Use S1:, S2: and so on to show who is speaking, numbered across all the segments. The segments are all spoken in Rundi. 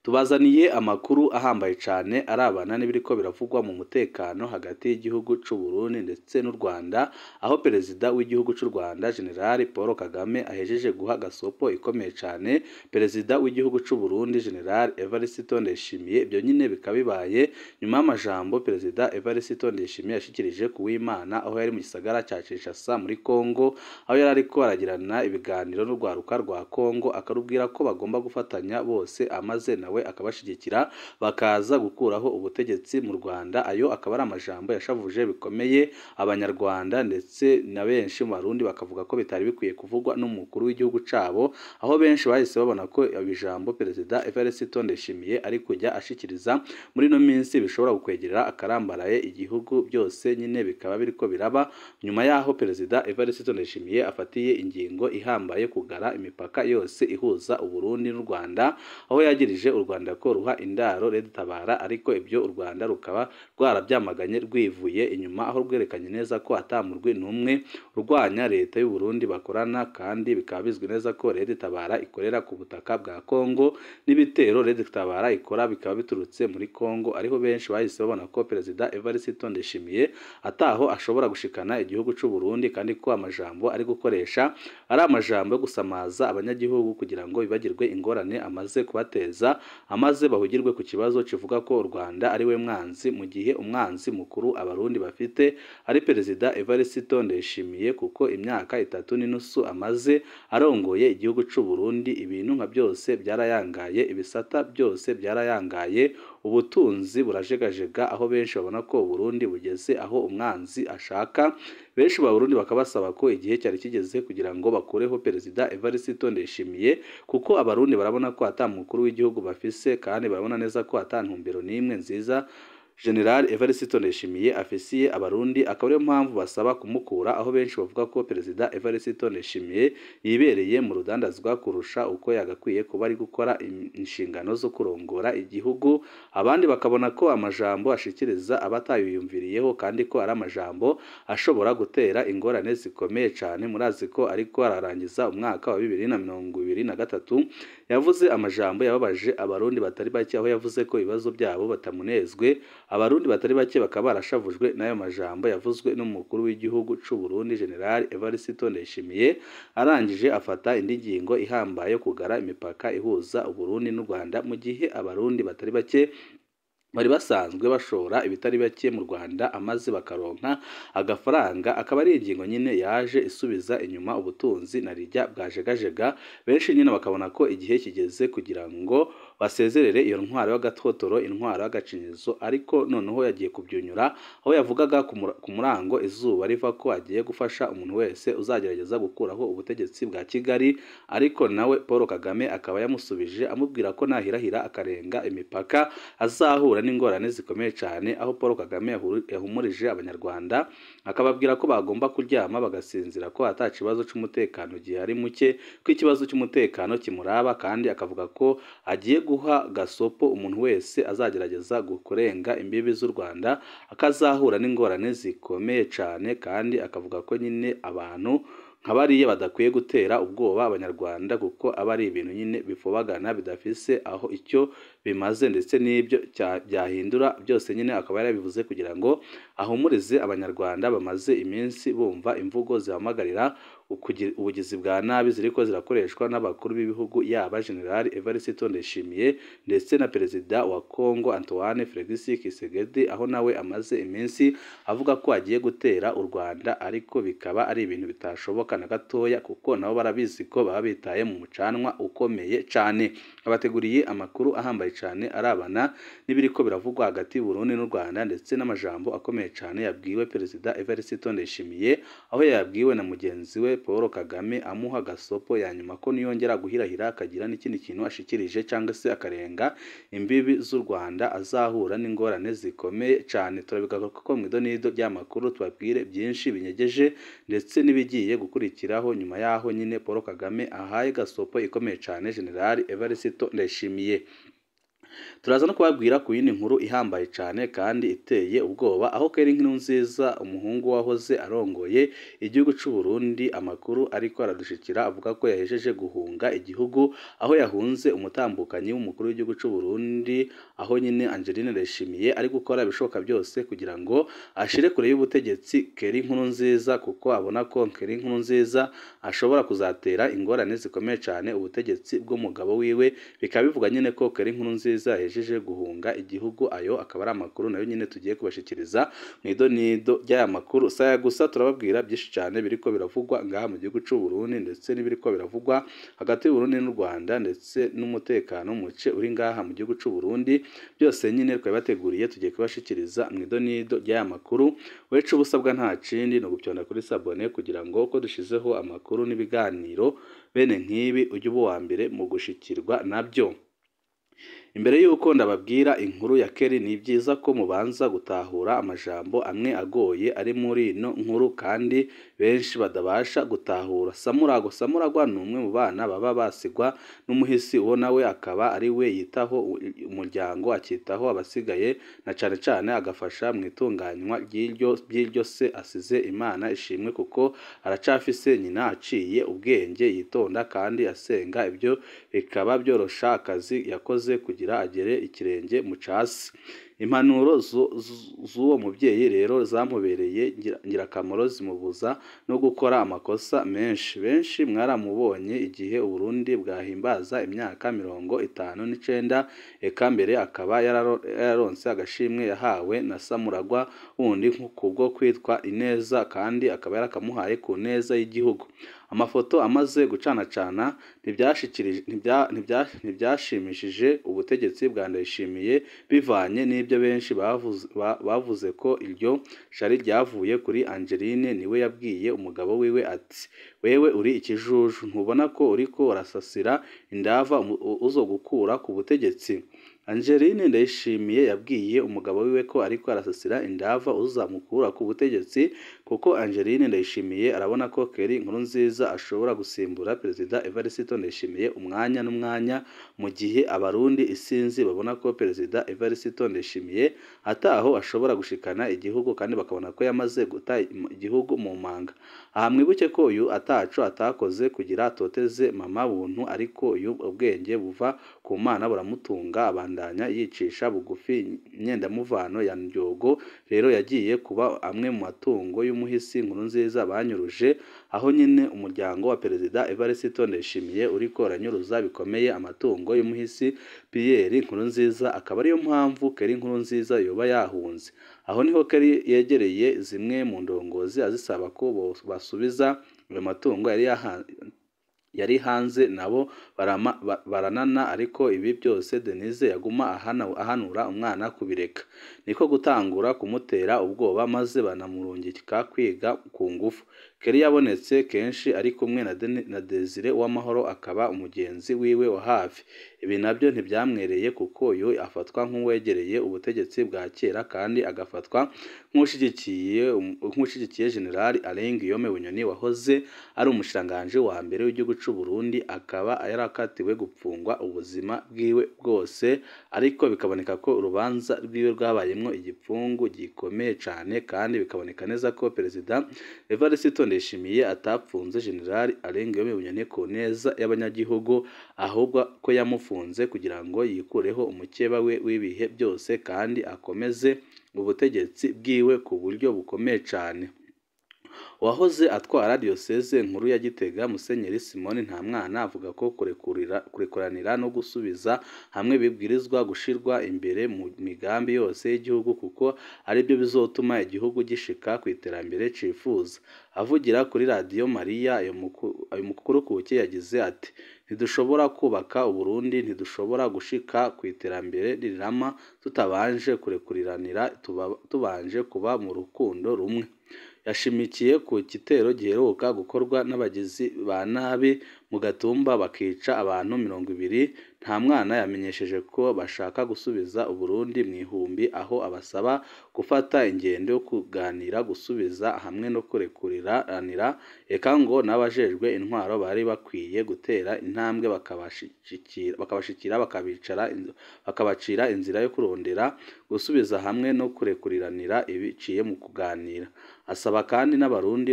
S1: Tubazaniye amakuru ahambaye cyane arabana n'ibiriko biravugwa mu mutekano hagati y'igihugu c'u Burundi ndetse n'u Rwanda, aho perezida w'igihugu c'u Rwanda General Paul Kagame ahejeje guha gasopo ikomeye cyane perezida w'igihugu c'u Burundi General Evariste Ndayishimiye. Ibyo nyine bikaba bibaye nyuma y'amajambo perezida Evariste Ndayishimiye yashikirije ku w'Imana aho yari mu gisagara ca Kinshasa muri Kongo, aho yari ariko aragirana ibiganiro n'urwaruka rwa Kongo, akarubwira ko bagomba gufatanya bose amaze nawe akabashigikira bakaza gukuraho ubutegetsi mu Rwanda. Ayo akaba ari amajambo yashavuje bikomeye abanyarwanda ndetse na benshi mu Barundi bakavuga ko bitari bikwiye kuvugwa n'umukuru w'igihugu cabo, aho benshi bahise babona ko ibijambo perezida Evariste Ndayishimiye ari kujya ashikiriza muri no minsi bishobora gukwegerera akarambaraye igihugu byose nyine bikaba biriko biraba nyuma yaho perezida Evariste Ndayishimiye afatiye ingingo ihambaye kugara imipaka yose ihuza Uburundi n'u Rwanda, aho yagirije u Rwanda ko ruha indaro Tabara, ariko ibyo u Rwanda rukaba rwarabyamaganye rwivuye inyuma, aho rwerekanye neza ko atamurwi n'umwe urwanya leta y'u Burundi bakorana, kandi bikaba bizwi neza ko Tabara ikorera ku butaka bwa Kongo n'ibitero Tabara ikora bikaba biturutse muri Kongo, ariho benshi bahise babona ko perezida Evariste Ndayishimiye ataho ashobora gushikana igihugu c'u Burundi, kandi ko amajambo ari gukoresha ari amajambo yo gusamaza abanyagihugu kugira ngo bibagirwe ingorane amaze kubateza, amaze bahugirwe ku kibazo kivuga ko u Rwanda ari we mwanzi, mu gihe umwanzi mukuru abarundi bafite ari perezida Evariste Ndayishimiye, kuko imyaka 3 n'inusu amaze arongoye igihugu c'u Burundi ibintu nka byose byarayangaye, ibisata byose byarayangaye, ubutunzi burajegajega, aho benshi babona ko Burundi bugeze aho umwanzi ashaka. Benshi ba Burundi bakabasaba ko igihe cyari kigeze kugira ngo bakureho perezida Evariste Ndayishimiye, kuko abarundi barabona ko atamukuru w'igihugu bafise, kandi barabona neza ko atantumbero n'imwe nziza General Evariste Ndayishimiye afisiye abarundi, akaba ariyo mpamvu basaba kumukura, aho benshi bavuga ko perezida Evariste Ndayishimiye yibereye mu rudandazwa kurusha uko yagakwiye kuba ari gukora inshingano zo kurongora igihugu. Abandi bakabona ko amajambo ashikiriza abatayiyumviriyeho, kandi ko ari amajambo ashobora gutera ingorane zikomeye cyane. Murazi ko ariko ararangiza umwaka wa 2023 yavuze amajambo yababaje abarundi batari bake, aho yavuze ko ibibazo byabo batamunezwe. Abarundi batari bake bakaba barashavujwe n'ayo majambo yavuzwe n'umukuru w'igihugu c'u Burundi General Evariste Ndayishimiye, arangije afata indi ngingo ihambaye kugara imipaka ihuza Uburundi n'u Rwanda, mu gihe abarundi batari bake bari basanzwe bashora ibitari bake mu Rwanda amaze bakaronka agafaranga. Akaba ari ingingo nyine yaje isubiza inyuma ubutunzi na rijya bwajegajega. Benshi nyine bakabona ko igihe kigeze kugira ngo basezerere iyo ntwaro y'agatotoro, intwaro y'agacinyizo, ariko noneho yagiye kubyunyura, aho yavugaga ku murango izuba riva ko agiye gufasha umuntu wese uzagerageza gukuraho ubutegetsi bwa Kigali, ariko nawe Paul Kagame akaba yamusubije amubwira ko nahirahira akarenga imipaka azahura n'ingorane zikomeye cyane, aho Paul Kagame yahumurije abanyarwanda akababwira ko bagomba kuryama bagasinzira, ko atakibazo cy'umutekano gihari muke, ko ikibazo cy'umutekano kimuraba, kandi akavuga ko agiye guha gasopo umuntu wese azagerageza kurenga imbibi z'u Rwanda akazahura n'ingorane zikomeye cyane, kandi akavuga ko nyine abantu nk'abariye badakwiye gutera ubwoba abanyarwanda, kuko aba ari ibintu nyine bifobagana bidafise aho icyo bimaze, ndetse n'ibyo byahindura byose nyine akaba yarabivuze kugira ngo ahumurize abanyarwanda bamaze iminsi bumva imvugo zihamagarira ubugizi bwa nabi ziriko zirakoreshwa n'abakuru b'ibihugu, yaba General Evariste Ndayishimiye ndetse na perezida wa Kongo Antoine Felix Tshisekedi, aho nawe amaze iminsi avuga ko agiye gutera u Rwanda, ariko bikaba ari ibintu bitashoboka na gatoya, kuko nabo barabizi ko baba bitaye mu mucanwa ukomeye cyane. Abateguriye amakuru ahambaye cyane arabana n'ibiriko biravugwa hagati y'u Burundi n'u Rwanda, ndetse n'amajambo akomeye cyane yabwiwe perezida Evariste Ndayishimiye, aho yabwiwe na mugenzi we Paul Kagame amuha gasopo ya nyuma ko niyongera guhirahira akagira n'ikindi kintu ashikirije cyangwa se akarenga imbibi z'u Rwanda azahura n'ingorane zikomeye cyane. Turabigaga ko mu idonido ry'amakuru tubabwire byinshi binyegeje ndetse n'ibigiye gukurikiraho nyuma yaho nyine Paul Kagame ahaye gasopo ikomeye cyane General Evariste Ndayishimiye. Turaza no kubabwira ku yindi nkuru ihambaye cyane kandi iteye ubwoba aho Keri Nkurunziza umuhungu wahoze arongoye igihugu cy'u Burundi Amakuru ariko aradushikira avuga ko yahejeje guhunga igihugu aho yahunze umutambukanyi w'umukuru w'igihugu cy'u Burundi aho nyine Angeline Ndayishimiye ari gukora ibishoboka byose kugira ngo ashire kure y'ubutegetsi Keri Nkurunziza kuko abona ko Keri Nkurunziza ashobora kuzatera ingorane zikomeye cyane ubutegetsi bw'umugabo wiwe bikaba bivuga nyine ko Keri Nkurunziza yahejeje guhunga igihugu. Ayo akaba ari amakuru nayo nyine tugiye kubashikiriza mu idonido ry'aya makuru. Saya gusa turababwira byinshi cyane biriko biravugwa ngaha mu gihugu cy'u Burundi ndetse n'ibiriko biravugwa hagati y'u Burundi n'u Rwanda ndetse n'umutekano muce uri ngaha mu gihugu cy'u Burundi byose nyine twabateguriye tugiye kubashikiriza mu idonido ry'aya makuru. Wecu ubusabwa nta kindi no gupyonda kuri sabone kugira ngo uko dushizeho amakuru n'ibiganiro bene nk'ibi ujye uba uwa mbere mu gushikirwa nabyo. Imbere y'uko ndababwira inkuru ya Keri ni byiza ko mubanza gutahura amajambo amwe agoye ari muri ino nkuru kandi benshi badabasha gutahura. Samuragwa ni umwe mu bana baba basigwa n'umuhisi uwo nawe akaba ari we yitaho umuryango akitaho abasigaye na cyane cyane agafasha mu itunganywa ry'iryo se asize. Imana ishimwe kuko aracafise nyina aciye ubwenge yitonda kandi asenga, ibyo bikaba byorosha akazi yakoze kugira agere ikirenge mu casi. Impanuro z'uwo mubyeyi rero zamubereye ngirakamaro zimubuza no gukora amakosa menshi. Benshi mwaramubonye igihe Uburundi bwahimbaza imyaka 59 eka mbere akaba yararonse agashimwe yahawe na Samuragwa wundi kubwo kwitwa ineza kandi akaba yarakamuhaye ku neza y'igihugu. Amafoto amaze gucanacana ntibyashimishije ubutegetsi bwa Ndayishimiye bivanye n'ibyo benshi bavuze ko iryo shari ryavuye kuri Angeline. Niwe yabwiye umugabo wiwe ati wewe uri ikijuju, ntubona ko uriko urasasira indava uzo gukura ku butegetsi? Angeline Ndayishimiye yabwiye umugabo wiwe ko ariko arasasira indava uzamukura ku butegetsi kuko Angeline Ndayishimiye arabona ko Keri Nkurunziza ashobora gusimbura Perezida Evariste Ndayishimiye umwanya n'umwanya mu gihe abarundi isinzi babona ko Perezida Evariste Ndayishimiye ataho ashobora gushikana igihugu kandi bakabona ko yamaze guta igihugu mu manga. Aha mwibuke ko uyu ataco atakoze kugira atoteze mama buntu ariko uyu ubwenge buva ku Mana buramutunga abandanya yicisha bugufi nyendamuvano ya Ndyogo rero yagiye kuba amwe mu matungo y'umuhisi Nkurunziza banyuruje aho nyine umuryango wa Perezida Evariste Ndayishimiye uriko aranyuruza bikomeye amatungo y'umuhisi Pierre Nkurunziza. Akaba ariyo mpamvu Keri Nkurunziza yoba yahunze. Aho niho Keri yegereye zimwe mu ndongozi azisaba ko basubiza ayo matungo yari hanze nabo baranana, ariko ibi byose Denise yaguma ahanura umwana kubireka, niko gutangura kumutera ubwoba maze banamurungika kwiga ku ngufu. Keri yabonetse kenshi ari kumwe na Desire w'amahoro akaba umugenzi wiwe wa hafi. Ibi nabyo ntibyamwereye kuko uyu afatwa nk'uwegereye ubutegetsi bwa kera kandi agafatwa nk'ushigikiye General Alengiyome Bunyoni wahoze ari umushiranganje wa mbere w'igihugu cy'u Burundi, akaba yarakatiwe gupfungwa ubuzima bwiwe bwose, ariko bikaboneka ko urubanza rwiwe rwabayemwo igipfungu gikomeye cyane kandi bikaboneka neza ko Perezida Evariste Ndayishimiye atapfunze General Alengiyome Bunyoni ku neza y'abanyagihugu, ahubwo ko yamufunze kugira ngo yikureho umukeba we w'ibihe byose kandi akomeze ubutegetsi bwiwe ku buryo bukomeye cyane. Wahoze atwara Diocese nkuru ya Gitega Musenyeri Simoni Ntamwana avuga ko kurekuranira no gusubiza hamwe bibwirizwa gushirwa imbere mu migambi yose y'igihugu kuko ari byo bizotuma igihugu gishika ku iterambere cifuza. Avugira kuri Radio Maria ayo mukuru kuke yagize ati ntidushobora kubaka Uburundi, ntidushobora gushika ku iterambere rirama tutabanje kurekuriranira, tubanje kuba mu rukundo rumwe. yashimikiye ku gitero giheruka gukorwa n'abagizi ba nabi mu Gatumba bakica abantu 20. Nta mwana yamenyesheje ko bashaka gusubiza Uburundi mu ihumbi, aho abasaba gufata ingendo yo kuganira gusubiza hamwe no kurekuriranira, eka ngo n'abajejwe intwaro bari bakwiye gutera intambwe bakabashikira bakabacira inzira yo kurondera gusubiza hamwe no kurekuriranira ibiciye mu kuganira. Asaba kandi n'abarundi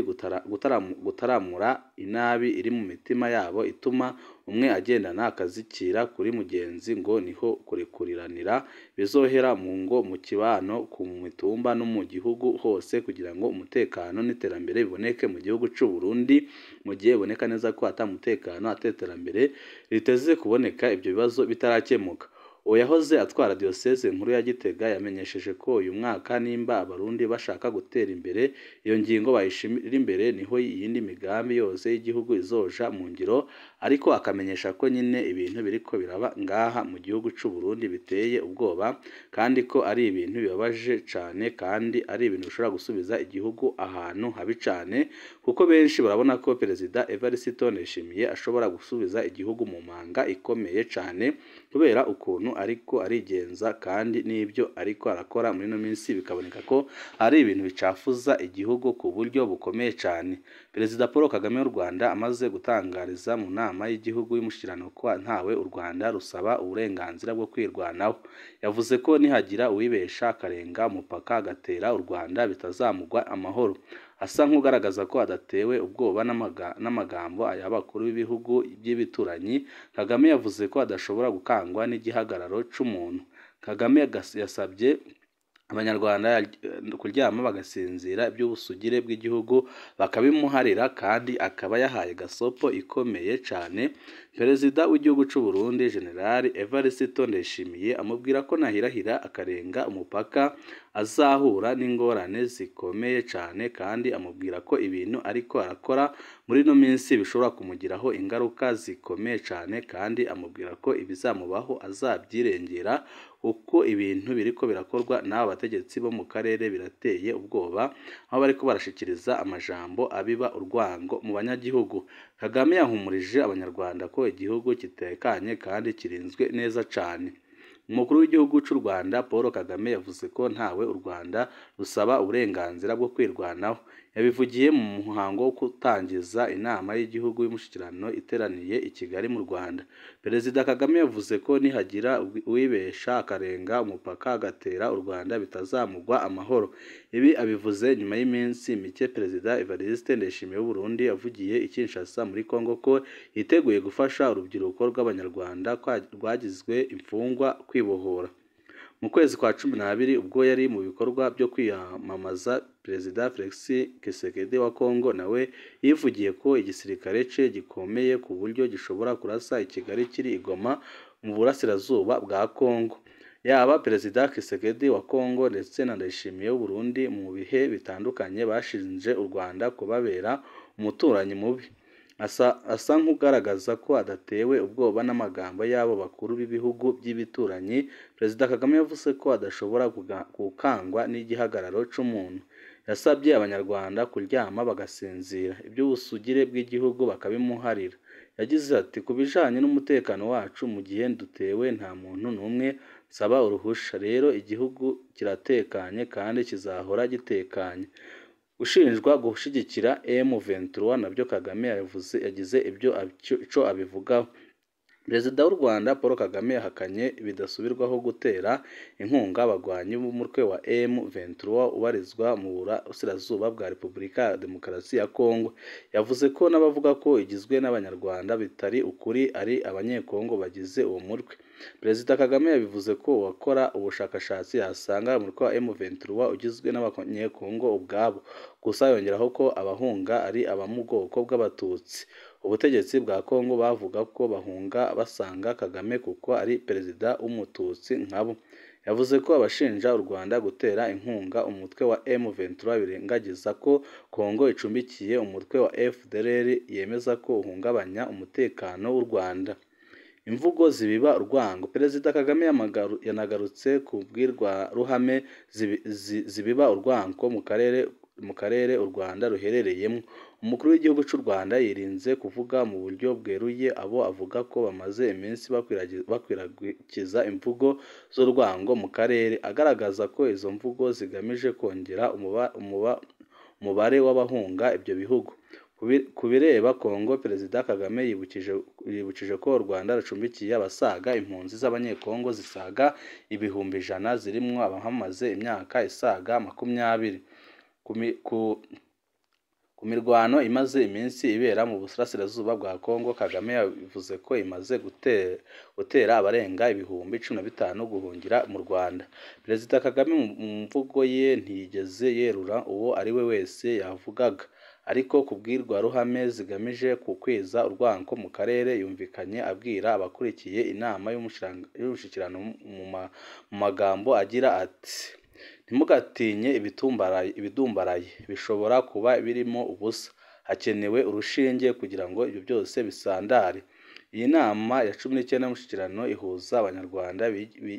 S1: gutaramura inabi iri mu mitima yabo ituma umwe agendana akazikira kuri mugenzi, ngo niho kurekuriranira bizohera mu ngo, mu kibano, ku mitumba no mu gihugu hose, kugira ngo umutekano n'iterambere biboneke mu gihugu cy'u Burundi. Mu gihe boneka neza ko atamutekano aterambere riteze kuboneka, ibyo bibazo bitarakemuka. Yahoze atwara diocese nkuru ya Gitega yamenyesheje ko uyu mwaka nimba abarundi bashaka gutera imbere, iyo ngingo bayishimira imbere, niho iyindi migambi yose y'igihugu izoja mu ngiro, ariko akamenyesha ko nyine ibintu biriko biraba ngaha mu gihugu cy'u Burundi biteye ubwoba, kandi ko ari ibintu bibabaje cyane, kandi ari ibintu bishobora gusubiza igihugu ahantu habi cyane, kuko benshi barabona ko Perezida Evariste Ndayishimiye ashobora gusubiza igihugu mu manga ikomeye cyane, kubera ukuntu ariko arigenza, kandi n'ibyo ariko arakora muri no minsi bikaboneka ko ari ibintu bicafuza igihugu ku buryo bukomeye cyane. Perezida Paul Kagame w'u Rwanda amaze gutangariza mu nama y'igihugu y'umushikirano ko ntawe u Rwanda rusaba uburenganzira bwo kwirwanaho. Yavuze ko nihagira uwibesha akarenga umupaka agatera u Rwanda bitazamugwa amahoro. Asa nk'ugaragaza ko adatewe ubwoba n'amagambo y'abakuru b'ibihugu by'ibituranyi. Kagame yavuze ko adashobora gukangwa n'igihagararo c'umuntu. Kagame yasabye Abanyarwanda kuryama bagasinzira, iby'ubusugire bw'igihugu bakabimuharira, kandi akaba yahaye gasopo ikomeye cyane Perezida w'igihugu cy'u Burundi General Evariste Ndayishimiye, amubwira ko nahirahira akarenga umupaka azahura n'ingorane zikomeye cyane, kandi amubwira ko ibintu ariko arakora muri no minsi bishobora kumugiraho ingaruka zikomeye cyane, kandi amubwira ko ibizamubaho azabyirengera, uko ibintu biriko birakorwa n'aba bategetsi bo mu karere birateye ubwoba, aho bariko barashikiriza amajambo abiba urwango mu banyagihugu. Kagame yahumurije Abanyarwanda ko igihugu kitekanye kandi kirinzwe neza cyane. Umukuru w'igihugu cy'u Rwanda Paul Kagame yavuze ko ntawe u Rwanda rusaba uburenganzira bwo kwirwanaho. Yabivugiye mu muhango wo gutangiza inama y'igihugu y'umushikirano iteraniye i Kigali mu Rwanda. Perezida Kagame yavuze ko nihagira uwibesha akarenga umupaka agatera u Rwanda bitazamugwa amahoro. Ibi abivuze nyuma y'iminsi mike Perezida Evariste Ndayishimiye w'u Burundi yavugiye i Kinshasa muri Kongo ko yiteguye gufasha urubyiruko rw'Abanyarwanda rwagizwe imfungwa kwibohora. Mu kwezi kwa 12 ubwo yari mu bikorwa byo kwiyamamaza, Perezida Felix Tshisekedi wa Kongo nawe yivugiye ko igisirikare cye gikomeye ku buryo gishobora kurasa i Kigali kiri Igoma mu burasirazuba bwa Kongo. Yaba Perezida Tshisekedi wa Kongo ndetse na Ndayishimiye w'u Burundi mu bihe bitandukanye bashinje u Rwanda kubabera umuturanyi mubi. Asa nk'ugaragaza ko adatewe ubwoba n'amagambo y'abo bakuru b'ibihugu by'ibituranyi. Perezida Kagame yavuze ko adashobora gukangwa n'igihagararo c'umuntu. Yasabye Abanyarwanda kuryama bagasinzira, iby'ubusugire bw'igihugu bakabimuharira. Yagize ati ku bijanye n'umutekano wacu mu gihe dutewe nta muntu n'umwe saba uruhusha, rero igihugu kiratekanye kandi kizahora gitekanye. Ushinjwa gushigikira M23 nabyo Kagame yagize ico abivugaho. Perezida w'u Rwanda Paul Kagame yahakanye bidasubirwaho gutera inkunga abagwanyi b'umutwe wa M23 ubarizwa mu burasirazuba bwa Repubulika ya Demokarasi ya Kongo. Yavuze ko n'abavuga ko igizwe n'Abanyarwanda bitari ukuri, ari Abanyekongo bagize uwo mutwe. Perezida Kagame yabivuze ko wakora ubushakashatsi yasanga umutwe wa M23 ugizwe n'Abanyekongo ubwabo. Gusa yongeraho ko abahunga ari abamugoko bw'Abatutsi. Ubutegetsi bwa Kongo bavuga ko bahunga basanga Kagame kuko ari perezida w'umututsi nkabo. Yavuze ko abashinja u Rwanda gutera inkunga umutwe wa M23 birengagiza ko Kongo icumbikiye umutwe wa FDLR yemeza ko uhungabanya umutekano w'u Rwanda. Imvugo zibiba urwango. Perezida Kagame yanagarutse ku bwirwa ruhame zibiba urwango mu karere mu karere u Rwanda ruherereyemo. Umukuru w'igihugu cy'u Rwanda yirinze kuvuga mu buryo bweruye abo avuga ko bamaze iminsi bakwirakwiza imvugo z'urwango mu karere, agaragaza ko izo mvugo zigamije kongera umubare w'abahunga ibyo bihugu. Ku bireba Kongo, Perezida Kagame yibukije ko u Rwanda rucumbikiye abasaga impunzi z'Abanyekongo zisaga ibihumbi 100 zirimo abahamaze imyaka isaga 20. Ku mirwano imaze iminsi ibera mu burasirazuba bwa Kongo, Kagame yavuze ko imaze gutera abarenga ibihumbi 15 guhungira mu Rwanda. Perezida Kagame mu mvugo ye ntiyigeze yerura uwo ari we wese yavugaga, ariko kubwirwaruhame zigamije kukwiza urwango mu karere yumvikanye abwira abakurikiye inama y'umushyikirano mu magambo agira ati: "Ntimugatinye ibidumbaraye, bishobora kuba birimo ubusa. Hakenewe urushinge kugira ngo ibyo byose bisandare." Iyi nama ya 19 y'umushyikirano ihuza Abanyarwanda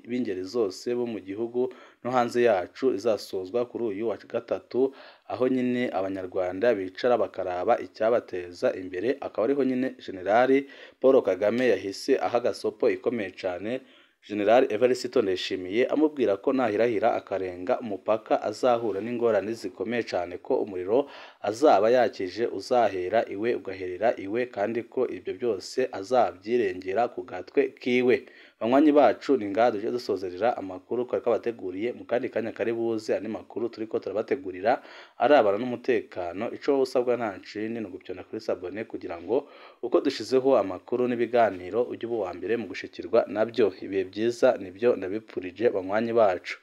S1: b'ingeri zose bo mu gihugu no hanze yacu izasozwa kuri uyu wa gatatu, aho nyine Abanyarwanda bicara bakaraba icyabateza imbere. Akaba ariho nyine Generali Paul Kagame yahise aha gasopo ikomeye cyane General Evariste Ndayishimiye, amubwira ko nahirahira akarenga umupaka azahura n'ingorane zikomeye cyane, ko umuriro azaba yakije uzahera iwe ugaherera iwe, kandi ko ibyo byose azabyirengera ku gatwe kiwe. Banywanyi bacu, ni ngaha duje dusozerera amakuru twari twabateguriye. Mu kandi kanya kari buze andi makuru turiko turabategurira arabana n'umutekano. Ico wowe usabwa nta kindi ni ugupyonda kuri sabone kugira ngo uko dushizeho amakuru n'ibiganiro ujye uba uwa mbere mu gushikirwa nabyo. Ibihe byiza nibyo ndabipfurije banywanyi bacu.